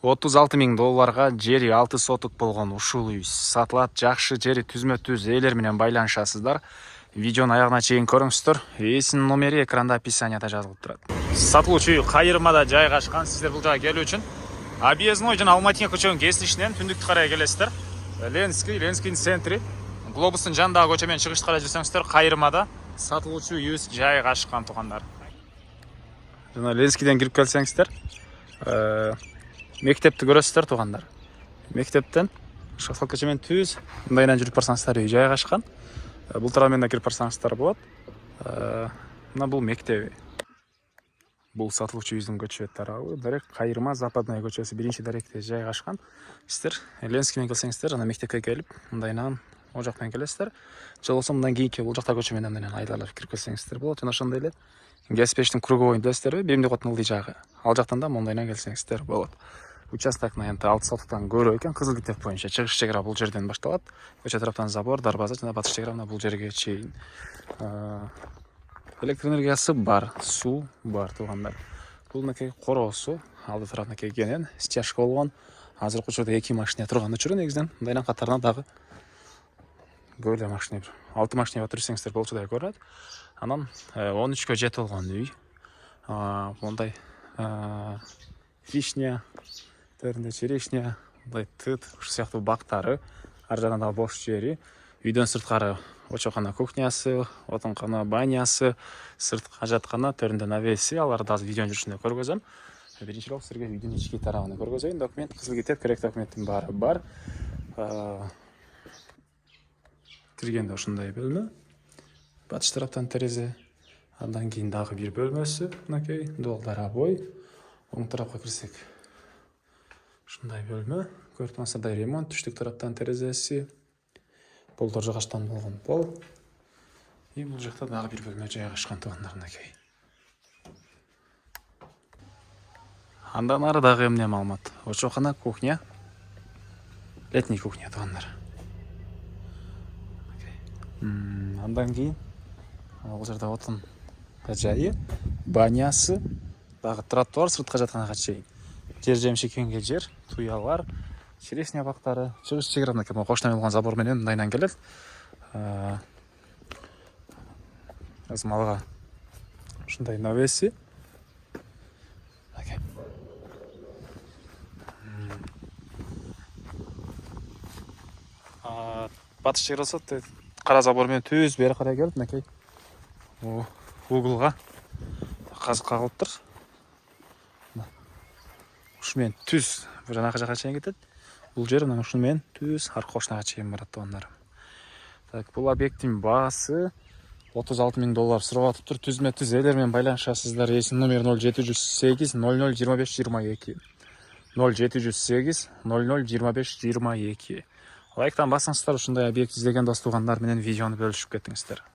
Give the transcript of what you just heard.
$36.000 жери 6 соток болгон ушул үй сатылат. Жакшы жери түзмө-түз ээлер менен байланышасыздар. Видеону аягына чейин көрүңүздөр. Эсинин номери экранда описанияда жазылып турат. Сатылуучу үй Кайырмада жайгашкан. Сиздер бул жака келүү үчүн Объездной жана Алматинка көчөнүн кесилишинен түндүктү карай келесиздер. Ленскийдин центри. Глобустун жанындагы көчө менен чыгышты карай жүрсөңүздөр Кайырмада сатылуучу үйүбүз жайгашкан туугандар. Жана Ленскийден кирип келсеңиздер, мектепти көрөсүздөр туугандар. Мектептен Шахтал көчө менен түз мындайынан жүрүп барсаңыздар үй жайгашкан. Бул тарамен да кирип барсаңыздар болот. Мына бул мектеби. Бул сатылуучу үйдүн көчө тарабы Дарек Кайырма Западная көчөсү 1-даректе жайгашкан. Сиздер Ленскийден келсеңиздер, жана мектепке келип, мындайынан о жактан келесиздер. Же болбосо мындан кийинки бул жакта көчө менен мындан айдарлап кирип келсеңиздер болот. Жана ошондой эле газ печтин круговойн билесиздерби? Бемди коттун ылдый жагы. Ал жактан да мындайынан келсеңиздер болот. Участокна энти 6 сотуктан көрө экен. Кызыл китеп боюнча чыгыш чек ара бул жерден башталат. Көчө тараптан забор, дарбаза жана батыш чек ара бул жерге чейин. Электр энергиясы бар, суу бар туугандар. Бул мынакей короосу, алды тарапынакей кенен стяжка болгон. Азыркы учурда 2 машина турган учуру негизинен мындайынан катарына дагы көп эле машина, 6 машина батыр жүрсөңүздөр болчудай көрүнөт. Анан 13кө жетип болгон үй. Мондай вишня, теринде черешня, мындай тыт, ушул сыяктуу бактары, ар жагында дагы бош жери. Үйдөн сырткары очокана кухнясы, отонкана банясы, сыртка жаткана, төрүндө навеси, аларды азыр видеонун жүрүшүндө көргөзөм. Биринчилеп силерге үйдүн ички тарабын көргөзөйүн. Документ, кызыл китеп, керек документтин баары бар. Киргенде ушундай бөлмө. Батыш тараптан терезе, андан кийин дагы бир бөлмөсү, мынакей, дуалдар обой. Оң тарапка кирсек, ушундай бөлмө, көрүп турсаңыздар ремонт, түштүк тараптан терезеси, полдор жыгачтан болгон пол. И бул жакта дагы бир бөлмө жайгашкан туугандар мынакей. Андан ары дагы эмне маалымат? Очокана, кухня, летний кухня туугандар. Андан кийин бул жерде отун жайы, банясы, дагы тротуар сыртка жатканга чейин. Жер жемиши кеңге жер, туялар, черешня бактары, чыгыш чек ара мынакей кошуна болгон забор менен мындайынан келет. Азмалга ушундай навеси. Батыш чек арасы кара забор менен түз бери карай келип, мынакей углга казык кагылыптыр. Ушу менен түз жанакы жака чейин кетет. Бул жер мына ушуну менен түз арка кошунага чейин барат туугандар. Так, бул объекттин баасы $36.000 сурап атыптыр. Түзмө-түз ээлер менен байланышасыздар. Эсин номер 0708 00 25 22. 0708 00 25 22. Лайктан басыңыздар, ушундай объект издеген дос туугандар менен видеону бөлүшүп кетиңиздер.